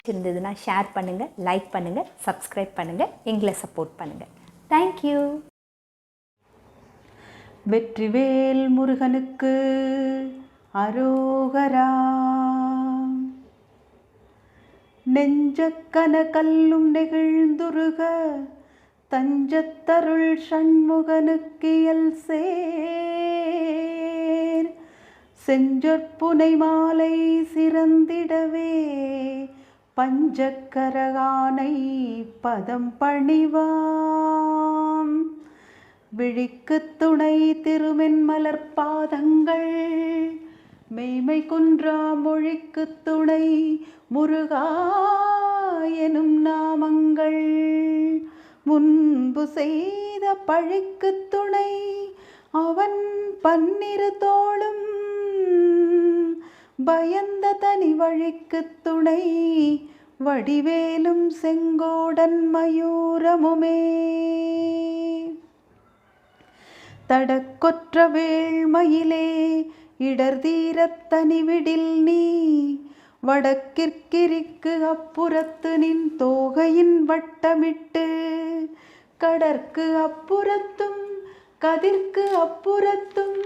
இருந்ததுன்னா ஷேர் பண்ணுங்கள், லைக் பண்ணுங்கள், சப்ஸ்கிரைப் பண்ணுங்கள், எங்களை சப்போர்ட் பண்ணுங்கள். தேங்க்யூ. வெற்றிவேல் முருகனுக்கு அரோகரா. நெஞ்சக்கன கல்லும் நெகிழ்ந்துருக தஞ்சத்தருள் சண்முகனுக்கியல் சேர். செஞ்சற்புனை மாலை சிறந்திடவே பஞ்சக்கரகானை பதம் பணிவாம். விழிக்கு துணை திருமென்மலர் பாதங்கள் மெய்மை குன்றா மொழிக்கு துணை முருகா எனும் நாமங்கள். முன்பு செய்த பழிக்கு துணை அவன் பன்னிரு தோளும் பயந்த தனி வழிக்கு துணை வடிவேலும் செங்கோடன் மயூரமுமே. தடக்கொற்ற வேள்மயிலே இடர்தீரத் தனிவிடில் நீ வடக்கிற்கிரிக்கு அப்புறத்து நின் தோகையின் வட்டமிட்டு கடற்கு அப்புறத்தும் கதிர்க்கு அப்புறத்தும்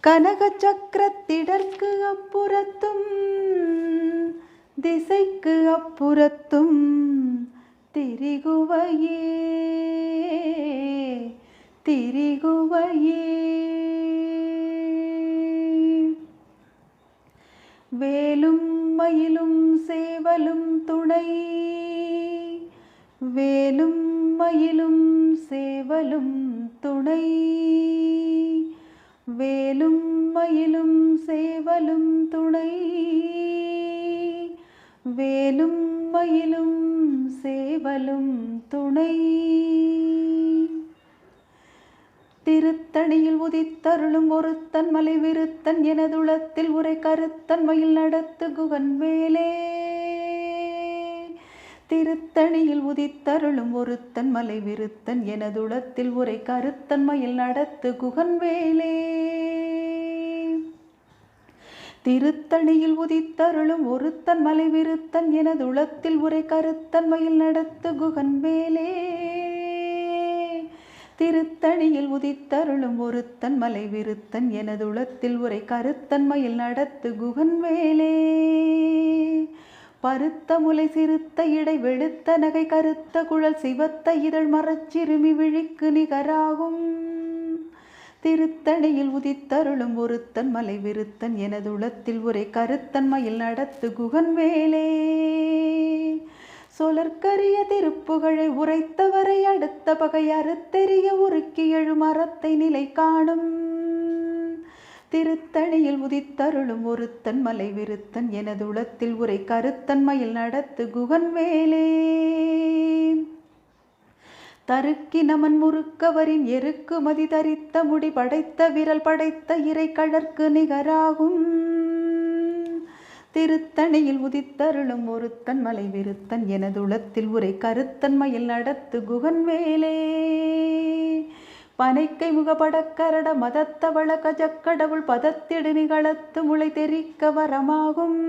கனக சக்கரத்திடற்கு அப்புறத்தும் திசைக்கு அப்புறத்தும் திரிகுவையே திரிகுவையே. வேலும் மயிலும் சேவலும் துணை, வேலும் மயிலும் சேவலும் துணை, வேலும் மயிலும் சேவலும் துணை, வேலும் மயிலும் சேவலும் துணை. திருத்தணியில் உதித்தருளும் ஒருத்தன் மலை விருத்தன் எனதுளத்தில் உரை கருத்தன் மயில் நடத்து குகன் வேலே. திருத்தணியில் உதித்தருளும் ஒருத்தன் மலை விருத்தன் எனதுளத்தில் உரை கருத்தன் மயில் நடத்து குகன் வேலே. திருத்தணியில் உதித்தருளும் ஒருத்தன் மலை விருத்தன் எனதுளத்தில் உரை கருத்தன் மயில் நடத்து குகன் வேலே. திருத்தணியில் உதித்தருளும் ஒருத்தன் மலை விருத்தன் எனதுளத்தில் உரை கருத்தன் மயில் நடத்து குகன் வேலே. பருத்த முலை சிறுத்த இடை வெளுத்த நகை கருத்த குழல் சிவத்த இதழ் மரச்சிறுமி விழிக்கு நிகராகும். திருத்தணியில் உதித்தருளும் ஒருத்தன் மலை விருத்தன் எனதுளத்தில் உரை கருத்தன் மயில் நடத்து குகன் வேலே. சொலற்கரிய திருப்புகழை உரைத்தவரை அடுத்த பகை அறுத்தெறிய உருக்கி எழும் அறத்தை நிலை காணும். திருத்தணியில் உதித்தருளும் ஒருத்தன் மலை விருத்தன் எனதுளத்தில் உரை கருத்தன் மயில் நடத்து குகன் வேலே. தருக்கி நமன் முறுக்கவரின் எருக்கு மதி தரித்த முடி படைத்த விரல் படைத்த இறை கழற்கு நிகராகும். திருத்தணியில் உதித்தருளும் ஒருத்தன் மலை விருத்தன் எனதுளத்தில் உரை கருத்தன் மயில் நடத்து குகன் வேலே. பனைக்கை முகப்படக்கரட மதத்தவள கஜக்கடவுள் பதத்திடு நிகழத்து முளை தெரிக்க வரமாகும்.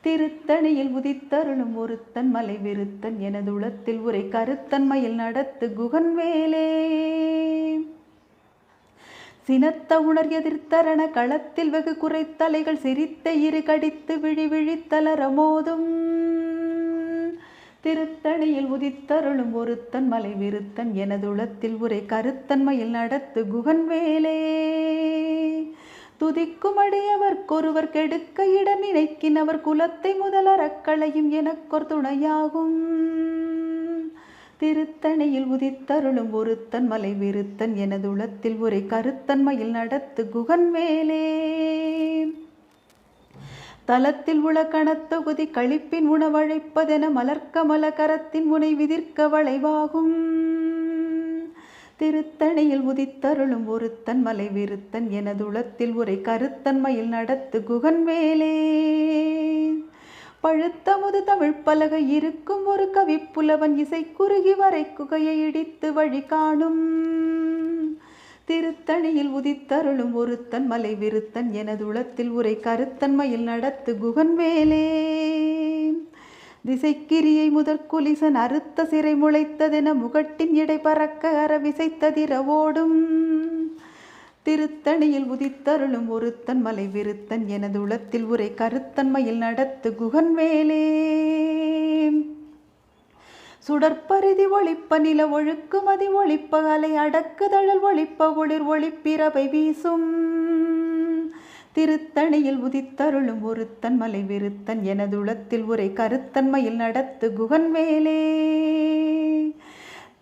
திருத்தணியில் உதித்தருளும் ஒருத்தன் மலை விருத்தன் எனதுளத்தில் உரை கருத்தன் மயில் நடத்து குகன் வேலே. சினத்த உணர் எதிர்த்தரண களத்தில் வெகு குறைத்தலைகள் சிரித்த இரு கடித்து விழி விழித்தலரமோதும். திருத்தணியில் உதித்தருளும் ஒருத்தன் மலை விருத்தன் எனதுளத்தில் உரை கருத்தன் மயில் நடத்து குகன் வேலே. துதிக்கும் அடியவர்க்கொருவர் கெடுக்க இட நினைக்கினவர் குலத்தை முதல் அறக்களையும் எனக்கொரு துணையாகும். திருத்தணியில் உதித்தருளும் ஒருத்தன் மலை விருத்தன் எனதுளத்தில் உரை கருத்தன் மயில் நடத்து குகன் வேலே. தலத்தில் உள கணத்தொகுதி கழிப்பின் உணவழைப்பதென மலர்க்க மலகரத்தின் முனை விதிர்க்க வளைவாகும். திருத்தணியில் உதித்தருளும் ஒருத்தன் மலை விருத்தன் எனதுளத்தில் உரை கருத்தன் மயில் நடத்து குகன் வேலே. பழுத்தமுது தமிழ் பலகை இருக்கும் ஒரு கவிப்புலவன் இசை குறுகி வரை குகையை இடித்து வழி காணும். திருத்தணியில் உதித்தருளும் ஒருத்தன் மலை விருத்தன் எனதுளத்தில் உரை கருத்தன்மையில் நடத்து குகன்வேலே. திசைக்கிரியை முதற்குலிசன் அறுத்த சிறை முளைத்ததென முகட்டின் இடை பறக்க அறவிசைத்ததிரவோடும். திருத்தணியில் உதித்தருளும் ஒருத்தன் மலை விருத்தன் எனதுளத்தில் உரை கருத்தன்மையில் நடத்து குகன்வேலே. சுடற்பரிதி ஒளிப்ப நில ஒழுக்குமதி ஒளிப்ப அலை அடக்குதழல் ஒளிப்ப ஒளிர் ஒளிப்பிறவை வீசும். திருத்தணியில் உதித்தருளும் ஒருத்தன் மலை விருத்தன் எனதுளத்தில் உரை கருத்தன்மையில் நடத்து குகன்வேலே.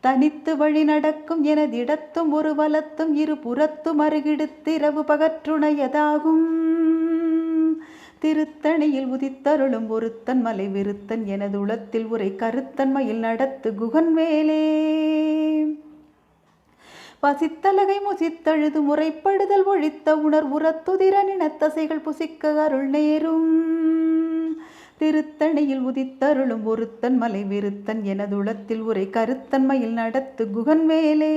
தனித்து வழி நடக்கும் எனதிடத்தும் ஒரு வலத்தும் இரு புறத்தும் அருகிடுத்திரவு பகற்றுணையதாகும். திருத்தணியில் உதித்தருளும் ஒருத்தன் மலை விருத்தன் எனதுளத்தில் உரை கருத்தன்மையில் நடத்து குகன்வேலே. பசித்தலகை முசித்தழுது முறைப்படுதல் ஒழித்த உணர் உரத்துதிர நினத்தசைகள் புசிக்க அருள் நேரும். திருத்தணியில் உதித்தருளும் ஒருத்தன் மலை விருத்தன் எனதுளத்தில் உரை கருத்தன்மையில் நடத்து குகன்வேலே.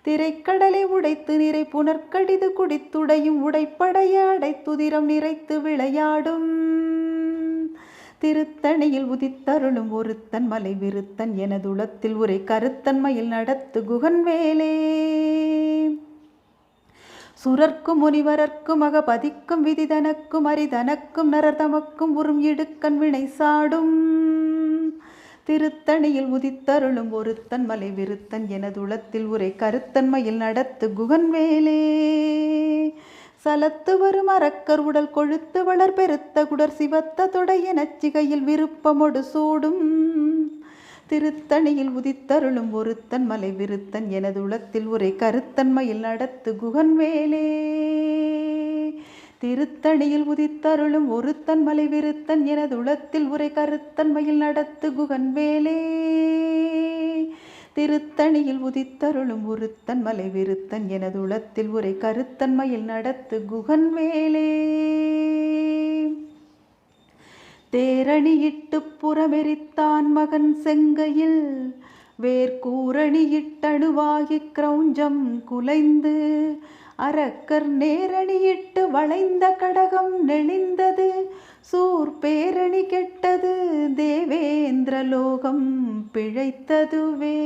திரைக்கடலை உடைத்து நிறை புனற்கடிது குடித்துடையும் உடைப்படைய அடைத்துதிரம் நிறைத்து விளையாடும். திருத்தணியில் உதித்தருளும் ஒருத்தன் மலை விருத்தன் எனதுளத்தில் உரை கருத்தன்மையில் நடத்து குகன்வேலே. சுரர்க்கும் முனிவரர்க்கும் அகபதிக்கும் விதிதனக்கும் அரிதனக்கும் நரதமக்கும் உறும் இடுக்கண் வினை சாடும். திருத்தணியில் உதித்தருளும் ஒருத்தன் மலை விருத்தன் எனதுளத்தில் உரை கருத்தன்மையில் நடத்து குகன்வேலே. சலத்து வரும் அரக்கர் உடல் கொழுத்து வளர் பெருத்த குடர் சிவத்த தொடைய நச்சிகையில் விருப்பமொடு சூடும். திருத்தணியில் உதித்தருளும் ஒருத்தன் மலை விருத்தன் எனதுளத்தில் உரை கருத்தன்மையில் நடத்து குகன்வேலே. திருத்தணியில் உதித்தருளும் ஒருத்தன் மலை விருத்தன் எனதுளத்தில் உரை கருத்தன்மையில் நடத்து குகன்வேலே. திருத்தணியில் உதித்தருளும் ஒருத்தன் மலை விருத்தன் எனதுளத்தில் உரை கருத்தன்மையில் நடத்து குகன்வேலே. தேரணியிட்டு புறமெரித்தான் மகன் செங்கையில் வேர்கூரணியிட்டணுவாகி கிரௌஞ்சம் குலைந்து அரக்கர் நேரணியிட்டு வளைந்த கடகம் நெளிந்தது சூர் பேரணி கெட்டது தேவேந்திரலோகம் பிழைத்ததுவே.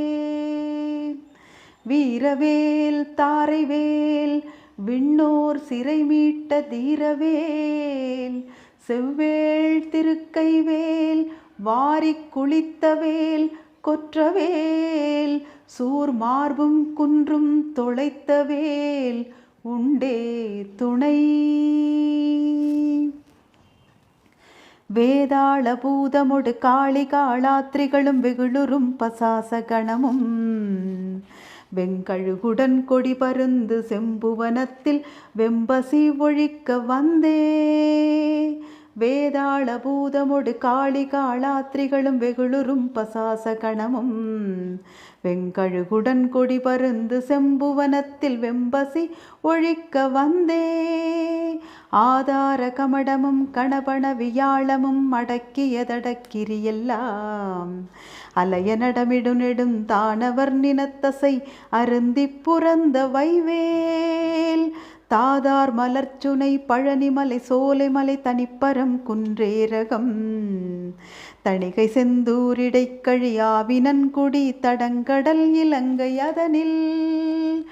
வீரவேல் தாரைவேல் விண்ணோர் சிறை மீட்ட தீரவேல் செவ்வேள் திருக்கைவேல் வாரிக் குளித்தவேல் கொற்றவேல் சூர் மார்பும் குன்றும் தொலைத்தவேல் உண்டே துணை. வேதாள பூதமொடு காளி காளாத்திரிகளும் வெகுளுரும் பசாச கணமும் வெங்கழுகுடன் கொடி பருந்து செம்புவனத்தில் வெம்பசி ஒழிக்க வந்தே. வேதாள பூதமொடு காளி காளாத்திரிகளும் வெகுளுரும் பசாச கணமும் வெங்கழுகுடன் கொடி பருந்து செம்புவனத்தில் வெம்பசி ஒழிக்க வந்தே. ஆதார கமடமும் கணபண வியாழமும் அடக்கியதடக்கிரியெல்லாம் அலைய நடமிடு நெடும் தானவர் நினத்தசை அருந்தி புரந்த வைவேல். தாதார் மலர்ச்சுனை பழனிமலை சோலைமலை தனிப்பரம் குன்றேரகம் தணிகை செந்தூரிடை கழியாவினன்குடி தடங்கடல் இலங்கை அதனில்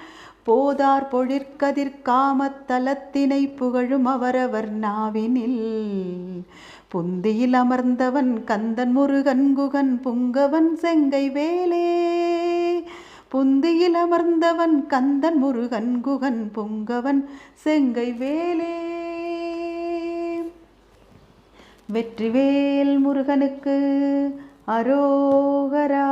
போதார் பொழிற்கதிர் காமத்தலத்தினை புகழும் அவரவர் நாவினில். புந்தியில் அமர்ந்தவன் கந்தன் முருகன் குகன் புங்கவன் செங்கை வேலே. புந்தியில் அமர்ந்தவன் கந்தன் முருகன் குகன் புங்கவன் செங்கை வேலே. வெற்றிவேல் முருகனுக்கு அரோகரா.